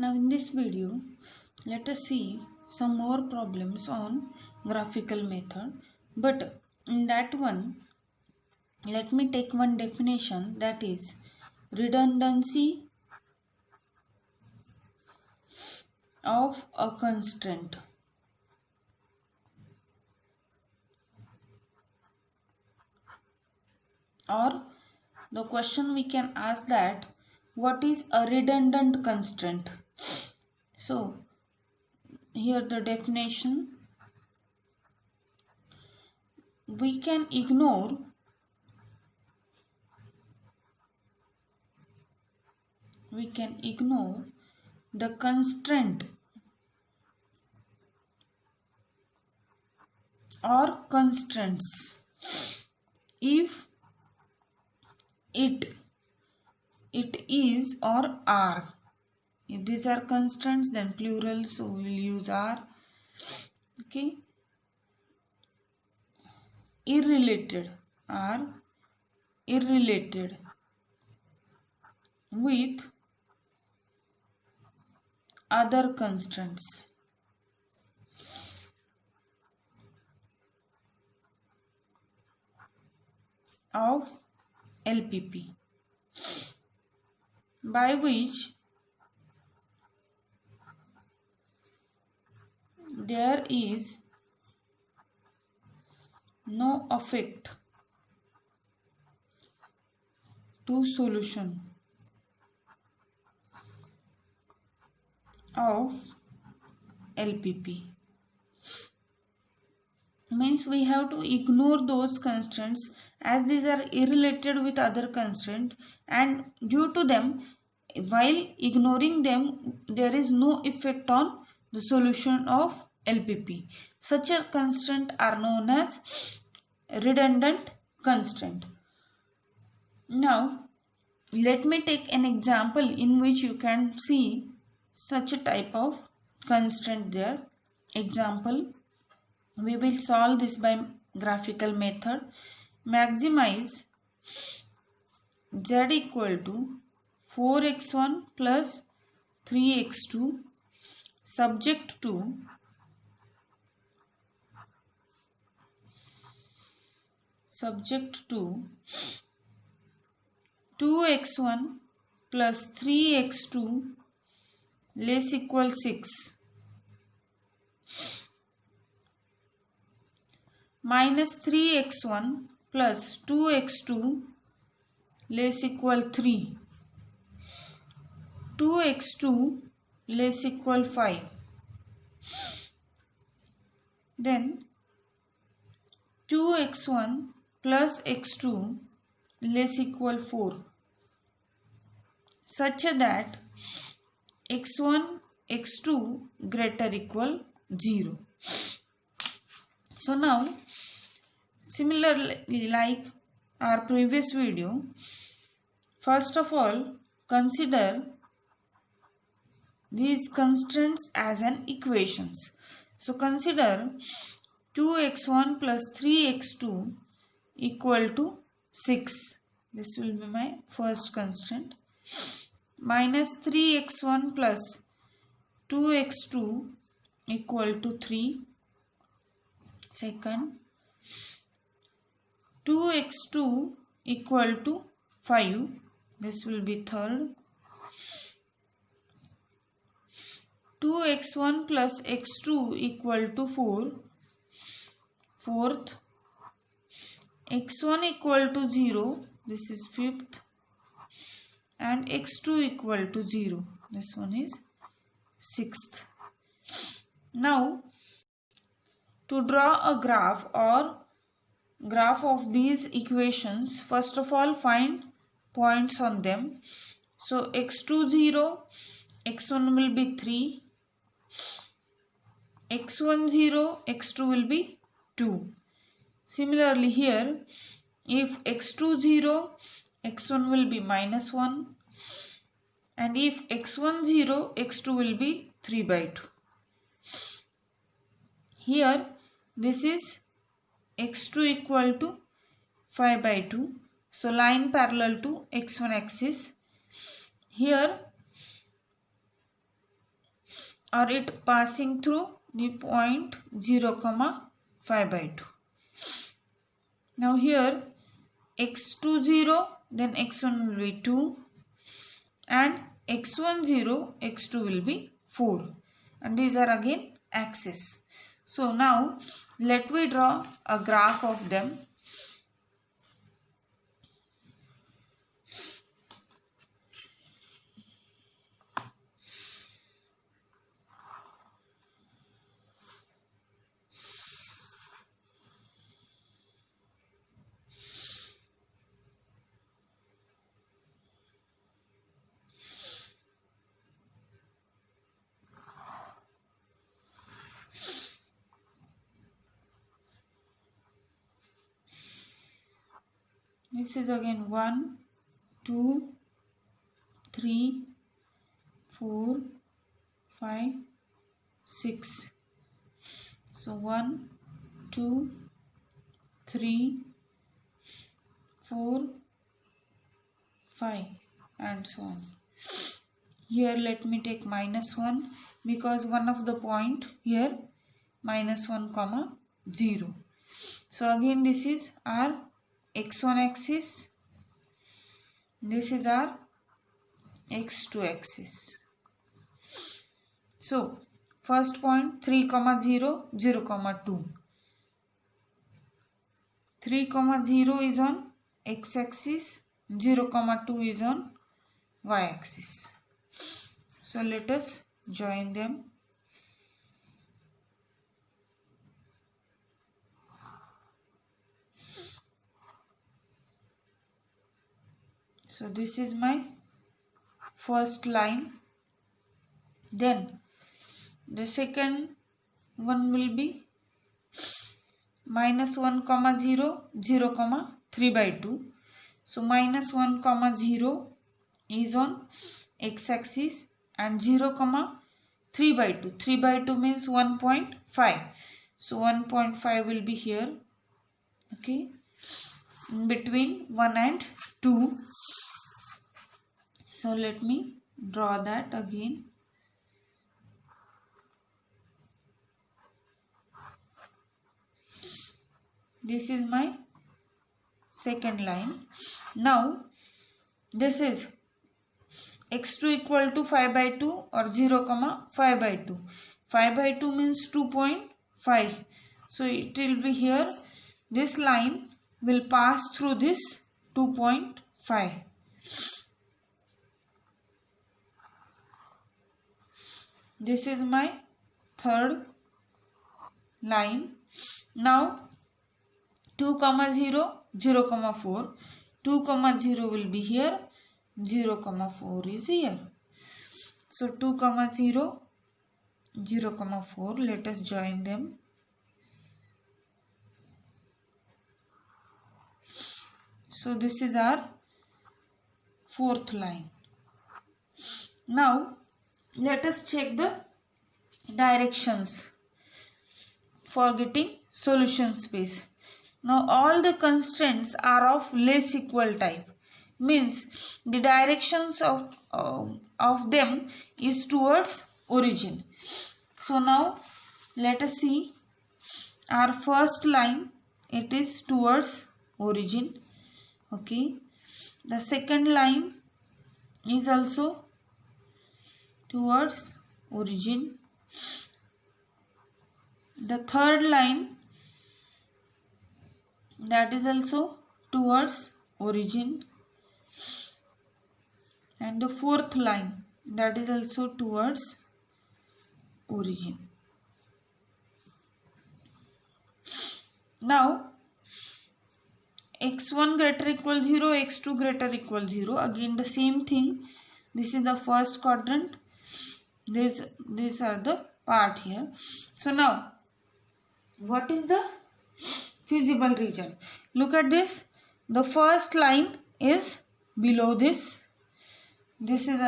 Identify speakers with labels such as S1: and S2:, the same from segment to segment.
S1: Now in this video, let us see some more problems on graphical method. But in that one, let me take one definition, that is redundancy of a constraint. Or the question we can ask that, what is a redundant constraint? So here the definition, we can ignore the constraint or constraints if it is or are. If these are constraints, then plural, so we will use are. Okay, irrelated, are irrelated with other constraints. Of LPP, by which there is no effect to solution of LPP. Means we have to ignore those constraints as these are irrelated with other constraint, and due to them, while ignoring them, there is no effect on the solution of LPP. Such a constraint are known as redundant constraint. Now let me take an example in which you can see such a type of constraint there. Example, we will solve this by graphical method. Maximize z equal to 4x1 plus 3x2 subject to to 2x1 plus 3x2 less equal 6 minus 3x1 plus 2x2 less equal 3, 2x2 less equal 5, then 2x1 plus x2 less equal 4, such that x1 x2 greater equal 0. So now similarly, like our previous video, first of all consider these constraints as an equations. So consider 2x1 plus 3x2 equal to 6. This will be my first constraint. Minus 3x1 plus 2x2 equal to 3. Second, 2x2 equal to 5. This will be third. 2x1 plus x2 equal to 4. Fourth, x1 equal to 0. This is fifth. And x2 equal to 0. This one is sixth. Now, to draw a graph of these equations, first of all find points on them. So x2 0, x1 will be 3, x1 0, x2 will be 2. Similarly here, if x2 0, x1 will be minus 1, and if x1 0, x2 will be 3 by 2. Here this is x2 equal to 5 by 2. So line parallel to x1 axis. Here or it passing through the point 0 comma 5 by 2. Now here x2 0, then x1 will be 2, and x1 0, x2 will be 4, and these are again axes. So now let me draw a graph of them. This is again 1, 2, 3, 4, 5, 6. So 1, 2, 3, 4, 5, and so on. Here let me take -1 because one of the point here -1 comma 0. So again this is our x1 axis, this is our x2 axis. So first point 3 comma 0, 0 comma 2. 3 comma 0 is on x axis, 0 comma 2 is on y axis. So let us join them. So this is my first line. Then the second one will be -1 comma 0, 0 comma 3 by 2. So -1 comma 0 is on x axis and 0 comma 3 by 2. 3 by 2 means 1.5. So 1.5 will be here. Okay. In between 1 and 2. So let me draw that again. This is my second line. Now this is x2 equal to 5 by 2 or 0 comma 5 by 2. 5 by 2 means 2.5. So it will be here. This line will pass through this 2.5. This is my third line. Now 2 comma 0, 0 comma 4. 2 comma 0 will be here. 0 comma 4 is here. So 2 comma 0, 0 comma 4. Let us join them. So this is our fourth line. Now let us check the directions for getting solution space. Now all the constraints are of less equal type, means the directions of them is towards origin. So now let us see our first line, it is towards origin. Okay, the second line is also towards origin. The third line, that is also towards origin, and the fourth line, that is also towards origin. Now x1 greater equal 0, x2 greater equal 0. Again the same thing. This is the first quadrant. These are the part here. So now what is the feasible region? Look at this. The first line is below this. This is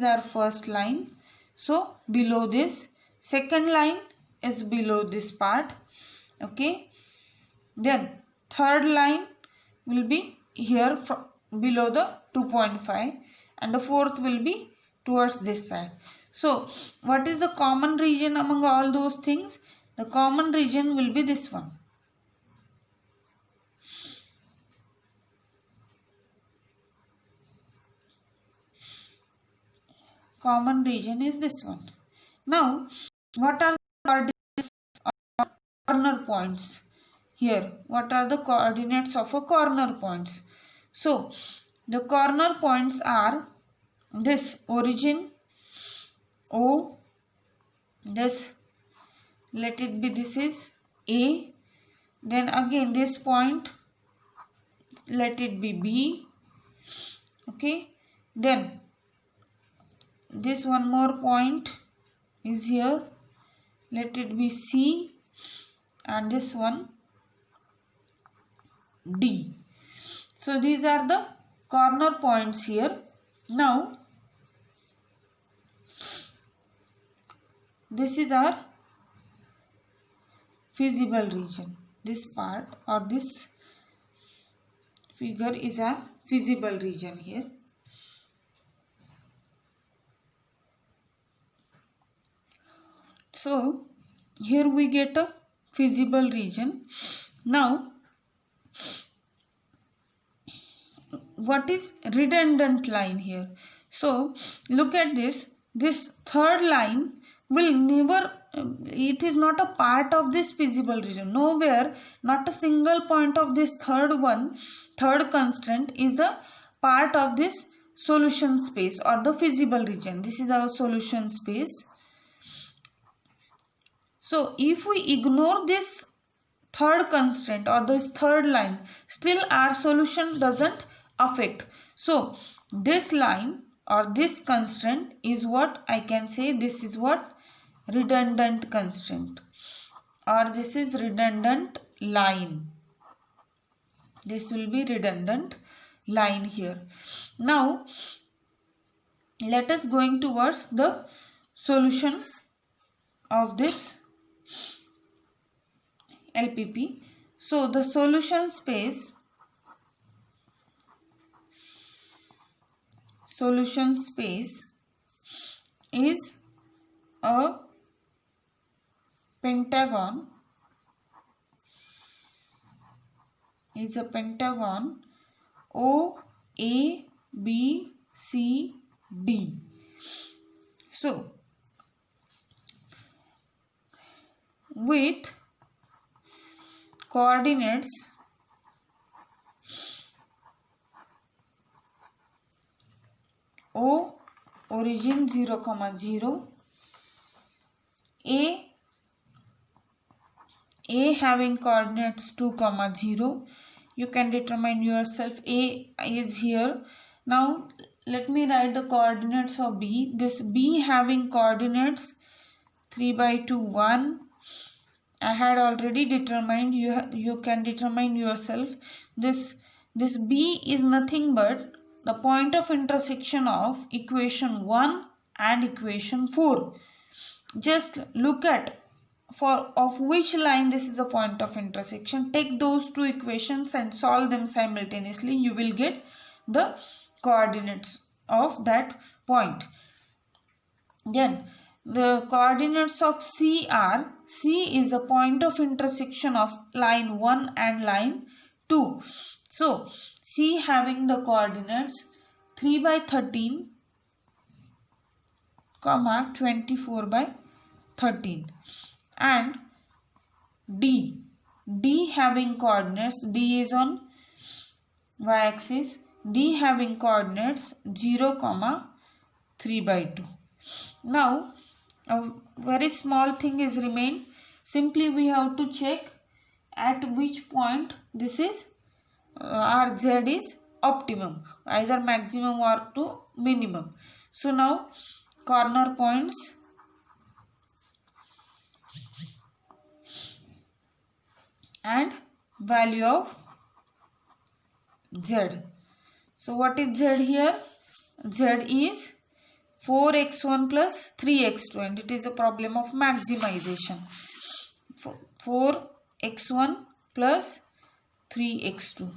S1: our first line. So below this. Second line is below this part. Okay. Then third line will be here below the 2.5, and the fourth will be towards this side. So what is the common region among all those things? The common region will be this one. Common region is this one. Now, what are the coordinates of corner points here? What are the coordinates of a corner points? So, the corner points are this origin O, this, let it be, this is A, then again this point, let it be B, okay, then this one more point is here, let it be C, and this one D. So these are the corner points here. Now this is our feasible region. This part or this figure is a feasible region here. So here we get a feasible region. Now what is redundant line here? So look at this. This third line will never, it is not a part of this feasible region. Nowhere, not a single point of this third constraint is a part of this solution space or the feasible region. This is our solution space. So if we ignore this third constraint or this third line, still our solution doesn't affect. So this line or this constraint is what I can say, this is what redundant constraint, or this is redundant line. This will be redundant line here. Now let us going towards the solution of this LPP. So the solution space is a pentagon, O, A, B, C, D. So with coordinates O, origin 0, 0, A having coordinates 2, 0. You can determine yourself. A is here. Now let me write the coordinates of B. This B having coordinates 3 by 2, 1. I had already determined. You can determine yourself. This B is nothing but the point of intersection of equation 1 and equation 4. Just look at of which line this is a point of intersection. Take those two equations and solve them simultaneously. You will get the coordinates of that point. Then the coordinates of C are, C is a point of intersection of line 1 and line 2. So C having the coordinates 3 by 13, 24 by 13, and D having coordinates, D is on y-axis, D having coordinates 0, 3 by 2. Now a very small thing is remain. Simply we have to check at which point this is our Z is optimum, either maximum or to minimum. So now corner points and value of Z. So what is Z here? Z is 4x1 plus 3x2, and it is a problem of maximization. 4x1 plus 3x2.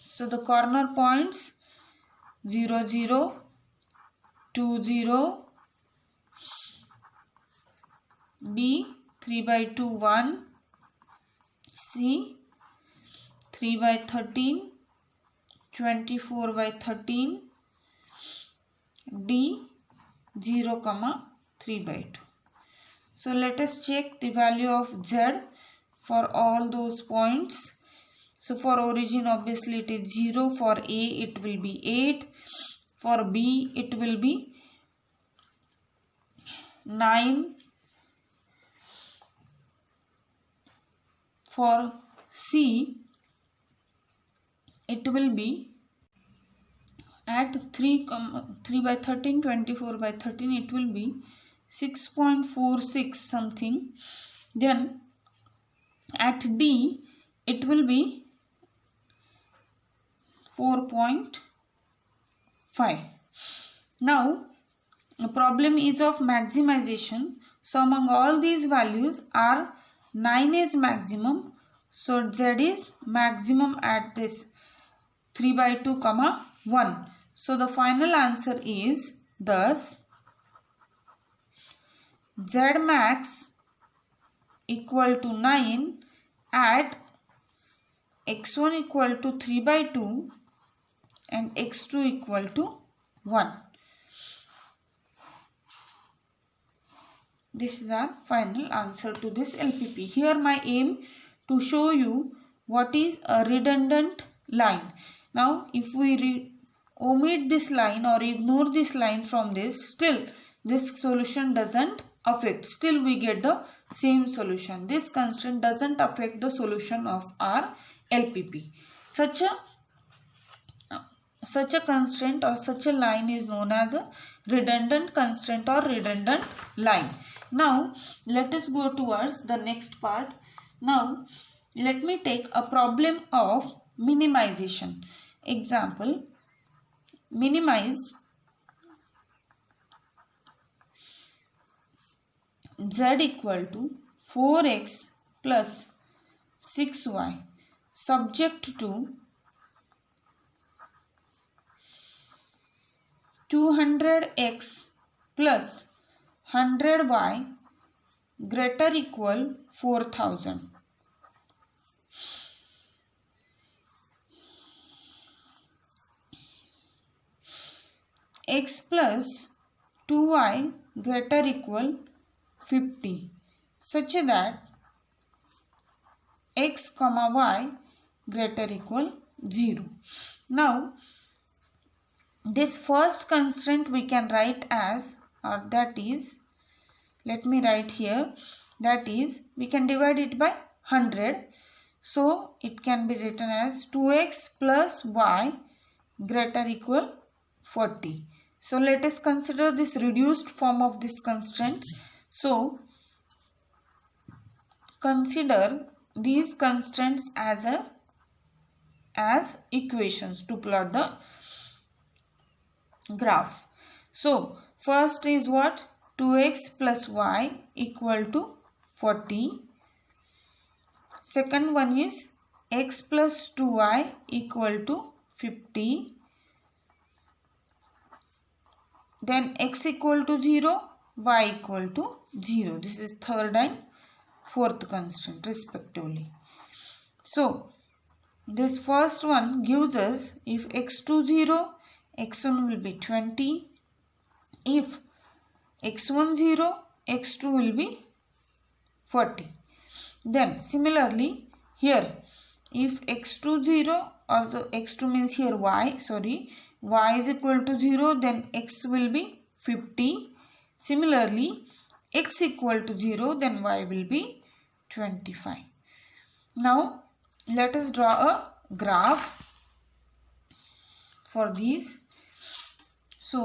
S1: So the corner points 0, 0, 2, 0, B 3 by 2 1, C 3 by 13, 24 by 13, D 0, 3 by 2. So let us check the value of Z for all those points. So for origin obviously it is 0, for A it will be 8, for B it will be 9, for C it will be at 3 by 13, 24 by 13 it will be 6.46 something. Then at D it will be 4.5. Now the problem is of maximization. So among all these values are 9 is maximum. So Z is maximum at this 3 by 2, 1. So the final answer is thus Z max equal to 9 at x1 equal to 3 by 2 and x2 equal to 1. This is our final answer to this LPP. Here my aim to show you what is a redundant line. Now if we omit this line or ignore this line from this, still this solution doesn't affect. Still we get the same solution. This constraint doesn't affect the solution of our LPP. Such a constraint or such a line is known as a redundant constraint or redundant line. Now let us go towards the next part. Now let me take a problem of minimization. Example, minimize Z equal to 4x plus 6y subject to 200x plus 100y greater equal 4000. X plus 2y greater equal 50 such that x comma y greater equal 0. Now this first constraint we can write as, or that is, let me write here, that is we can divide it by 100. So it can be written as 2x plus y greater equal 40. So let us consider this reduced form of this constraint. So consider these constraints as equations to plot the graph. So first is what? 2x plus y equal to 40. Second one is x plus 2y equal to 50. Then x equal to 0, y equal to 0. This is third and fourth constraint respectively. So this first one gives us if x2 0, x1 will be 20. If x1 0, x2 will be 40. Then similarly here if x2 0 or the x2 means here y, y is equal to 0, then x will be 50. Similarly x equal to 0, then y will be 25. Now let us draw a graph for these. So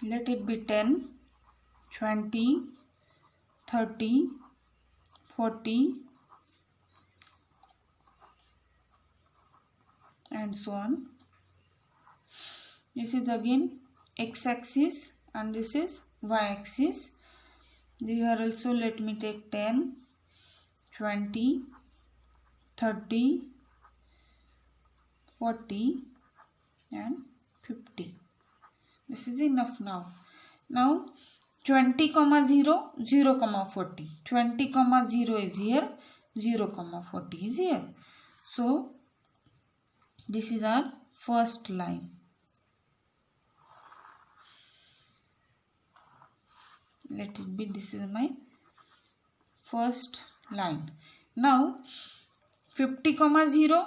S1: let it be 10, 20, 30, 40 and so on. This is again x-axis and this is y-axis. Here also let me take 10, 20, 30, 40 and 50. This is enough now. Now 20, 0, 0, 40. 20, 0 is here, 0, 40 is here. So this is our first line. Let it be, this is my first line. Now 50, 0,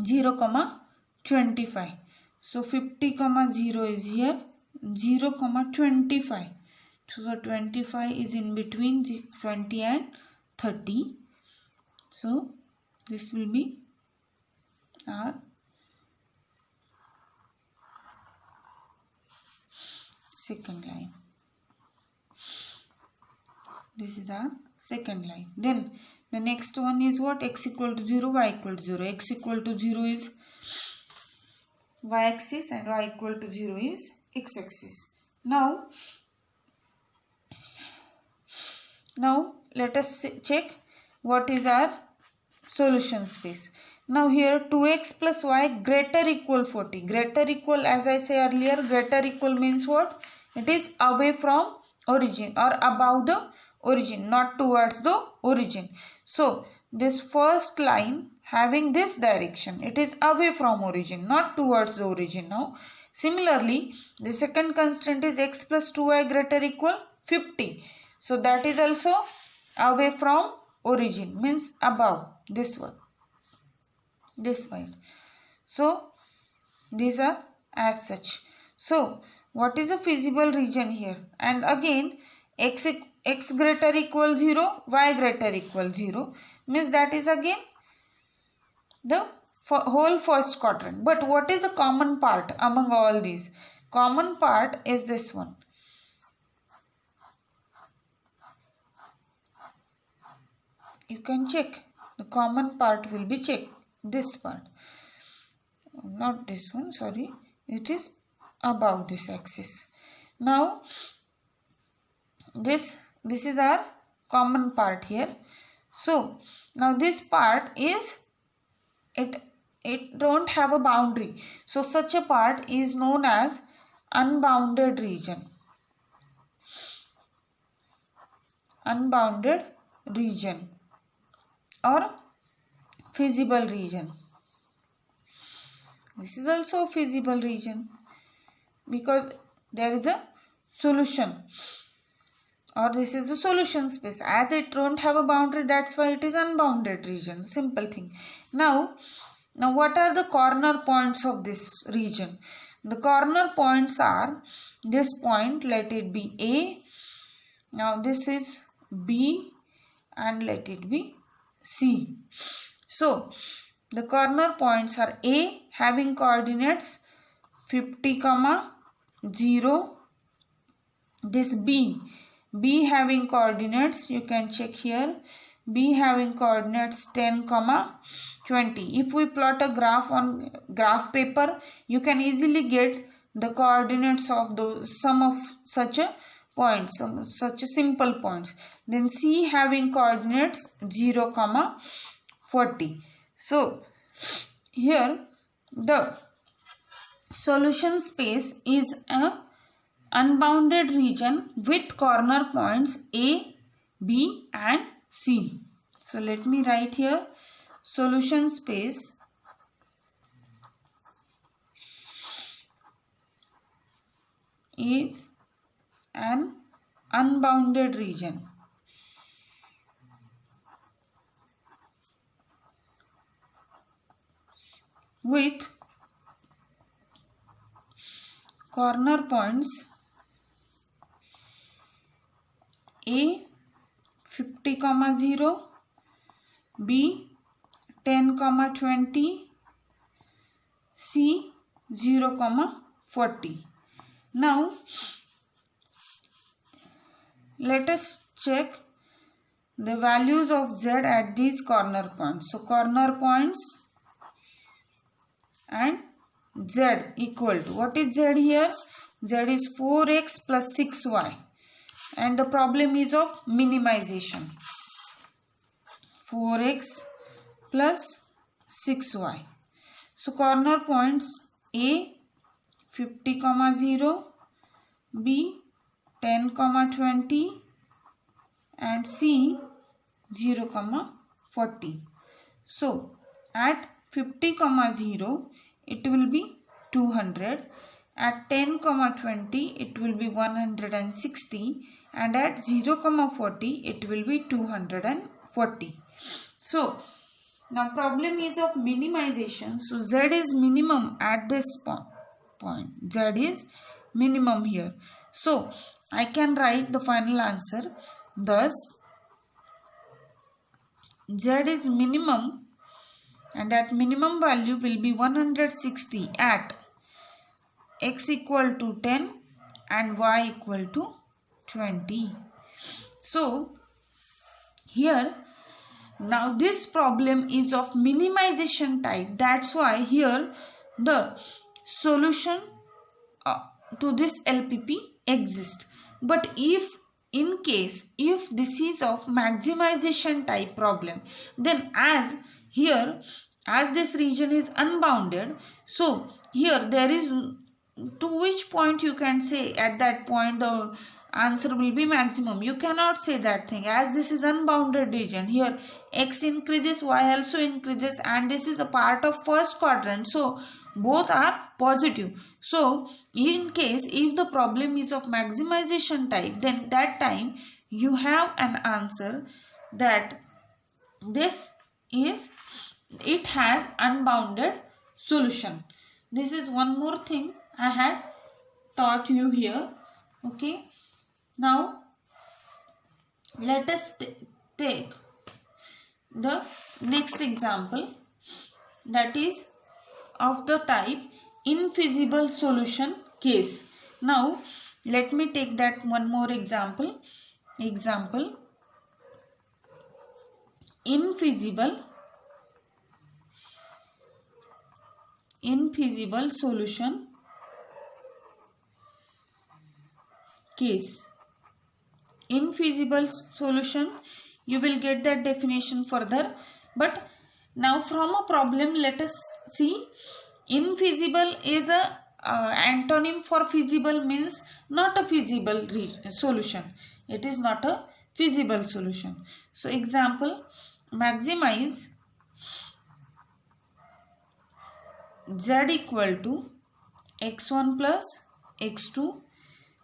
S1: 0, 25. So 50, 0 is here, 0, 25. So the 25 is in between 20 and 30. So this will be our second line. This is the second line. Then the next one is what? X equal to 0, y equal to 0. X equal to 0 is y-axis and y equal to 0 is x-axis. Now let us check what is our solution space. Now here 2x plus y greater equal 40. Greater equal, as I say earlier, greater equal means what? It is away from origin or above the origin, not towards the origin. So this first line having this direction, it is away from origin, not towards the origin. Now similarly, the second constant is x plus 2y greater equal 50. So that is also away from origin, means above, this one, this side. So these are as such. So what is a feasible region here? And again x greater equal 0, y greater equal 0, means that is again the whole first quadrant. But what is the common part among all these? Common part is this one. You can check. The common part will be checked. This part. Not this one, sorry. It is above this axis. Now this is our common part here. So now this part is, it don't have a boundary. So such a part is known as unbounded region. Unbounded region or feasible region. This is also a feasible region because there is a solution, or this is a solution space. As it don't have a boundary, that's why it is unbounded region. Simple thing. Now what are the corner points of this region? The corner points are this point, let it be A. Now this is B and let it be C. So the corner points are A having coordinates 50, 0. This B having coordinates, you can check here, B having coordinates 10, 20. If we plot a graph on graph paper, you can easily get the coordinates of those, some of such a points, such a simple points. Then C having coordinates 0, 40. So here the solution space is a unbounded region with corner points A, B and C. So let me write here, solution space is an unbounded region with corner points A 50, 0, B 10, 20, C 0, 40. Now let us check the values of Z at these corner points. So corner points and Z equal to, what is Z here? z is 4x plus 6y, and the problem is of minimization. 4x plus 6y. So corner points A 50, 0, B 10, 20, and C 0, 40. So at 50, 0 it will be 200, at 10, 20 it will be 160, and at 0, 40 it will be 240. So now problem is of minimization. So z is minimum at this point. Z is minimum here. So I can write the final answer. Thus z is minimum, and that minimum value will be 160 at x equal to 10 and y equal to 20. So here now this problem is of minimization type. That's why here the solution to this LPP exists. But if this is of maximization type problem, then as this region is unbounded, so here there is to which point you can say at that point the answer will be maximum. You cannot say that thing, as this is unbounded region. Here x increases, y also increases, and this is a part of first quadrant, so both are positive. So in case if the problem is of maximization type, then that time you have an answer that it has unbounded solution. This is one more thing I had taught you here. Okay, now let us take the next example, that is of the type infeasible solution case. Now let me take that one more example. Infeasible solution case. Infeasible solution, you will get that definition further, but now from a problem let us see. Infeasible is a antonym for feasible, means not a feasible solution. It is not a feasible solution. So example, maximize z equal to x1 plus x2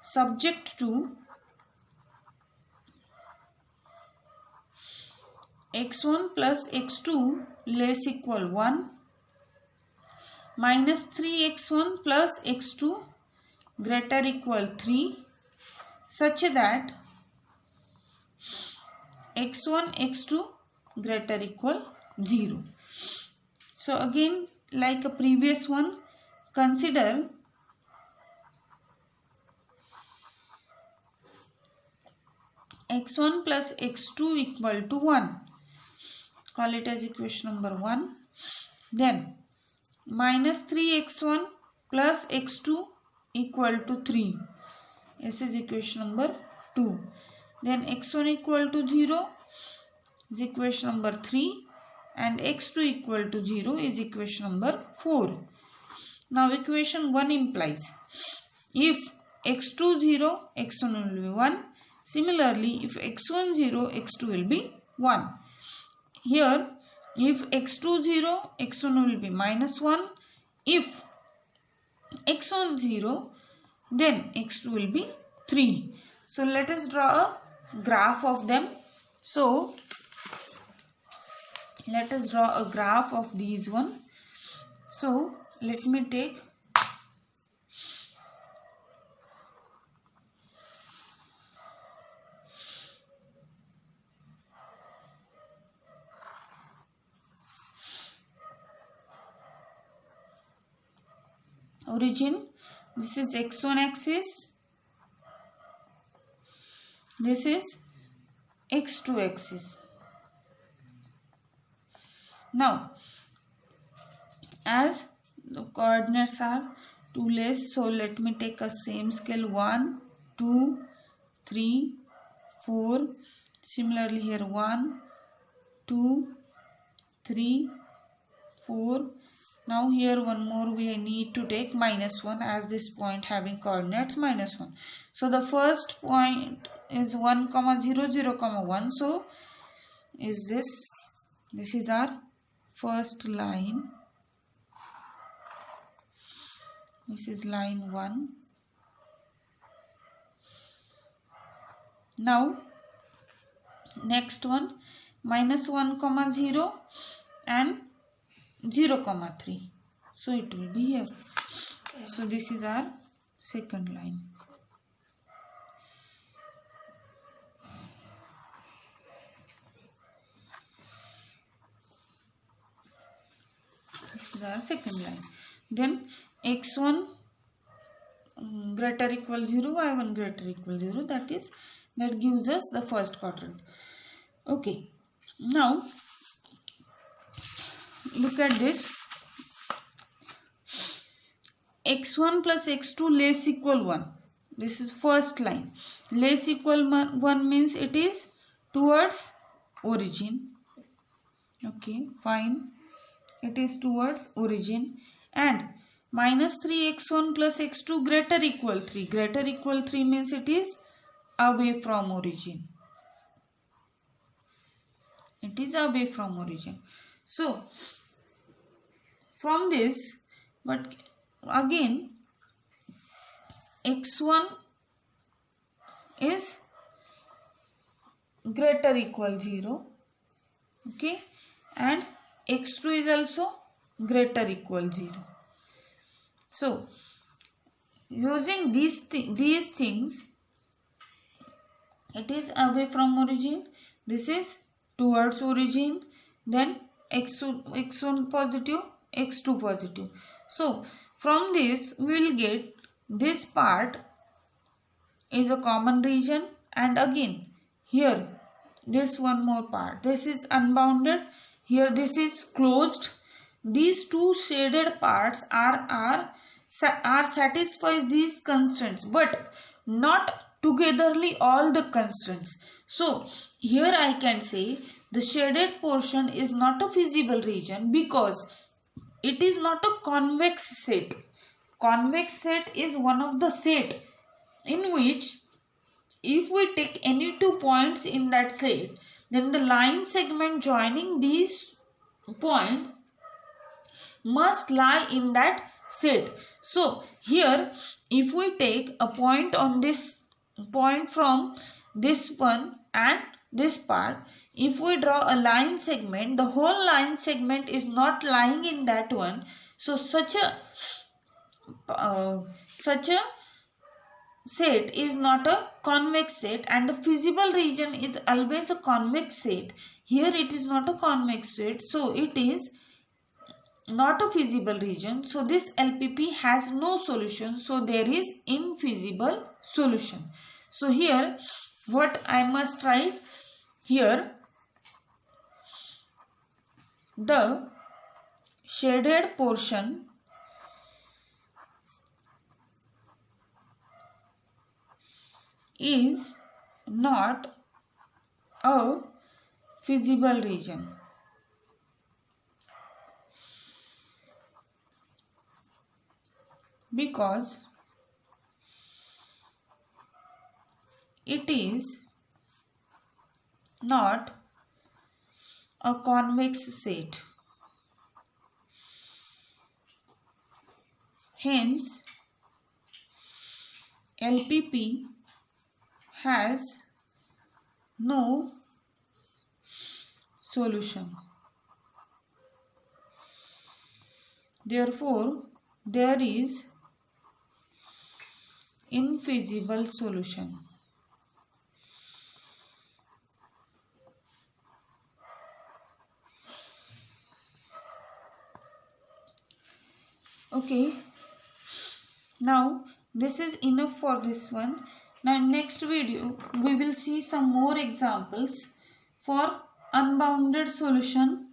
S1: subject to x1 plus x2 less equal 1, minus 3x1 plus x2 greater equal 3, such that x1 x2 greater equal 0. So again, like a previous one, consider x1 plus x2 equal to 1. Call it as equation number 1. Then minus 3x1 plus x2 equal to 3. This is equation number 2. Then x1 equal to 0 is equation number 3, and x2 equal to 0 is equation number 4. Now equation 1 implies if x2 0, x1 will be 1. Similarly, if x1 0, x2 will be 1. Here, if x2 0, x1 will be minus 1. If x1 0, then x2 will be 3. So let us draw a graph of them. So let us draw a graph of these one. So let me take origin. This is x1 axis. This is x2 axis. Now, as the coordinates are 2 less. So let me take a same scale, 1, 2, 3, 4. Similarly here 1, 2, 3, 4. Now here one more we need to take -1, as this point having coordinates -1. So the first point is 1, 0, 0, 1. So is this is our first line. This is line 1. Now next one, -1, 0 and 0, 3. So it will be here. So this is our second line. This is our second line. Then x1 greater equal 0, y1 greater equal 0. That gives us the first quadrant. Okay. Now look at this. x1 plus x2 less equal 1. This is first line. Less equal 1 means it is towards origin. Okay, fine. It is towards origin. And -3x1 plus x2 greater equal 3. Greater equal 3 means it is away from origin. It is away from origin. So from this, but again x1 is greater equal 0. Okay, and x2 is also greater equal 0. So using these things, it is away from origin, this is towards origin, then x1 positive, x2 positive. So from this we will get this part is a common region, and again here this one more part, this is unbounded, here this is closed. These two shaded parts are satisfy these constraints, but not togetherly all the constraints. So here I can say the shaded portion is not a feasible region because it is not a convex set. Convex set is one of the set in which if we take any 2 points in that set, then the line segment joining these points must lie in that set. So here if we take a point on this point from this one and this part, if we draw a line segment, the whole line segment is not lying in that one. So such a set is not a convex set, and the feasible region is always a convex set. Here it is not a convex set, so it is not a feasible region. So this LPP has no solution, so there is infeasible solution. So here what I must write here, the shaded portion is not a feasible region. Because it is not a convex set. Hence, LPP has no solution. Therefore, there is infeasible solution. Okay, now this is enough for this one. Now in next video we will see some more examples for unbounded solution.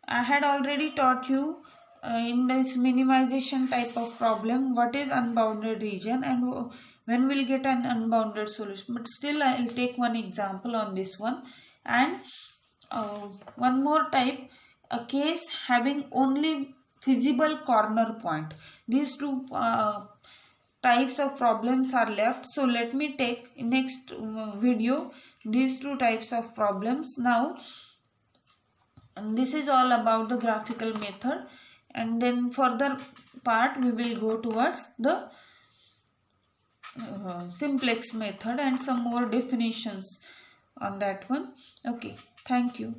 S1: I had already taught you in this minimization type of problem, what is unbounded region and when we'll get an unbounded solution. But still I'll take one example on this one. And one more type, a case having only feasible corner point. These two types of problems are left. So let me take in next video these two types of problems. Now, and this is all about the graphical method, and then further part we will go towards the simplex method and some more definitions on that one. Okay, thank you.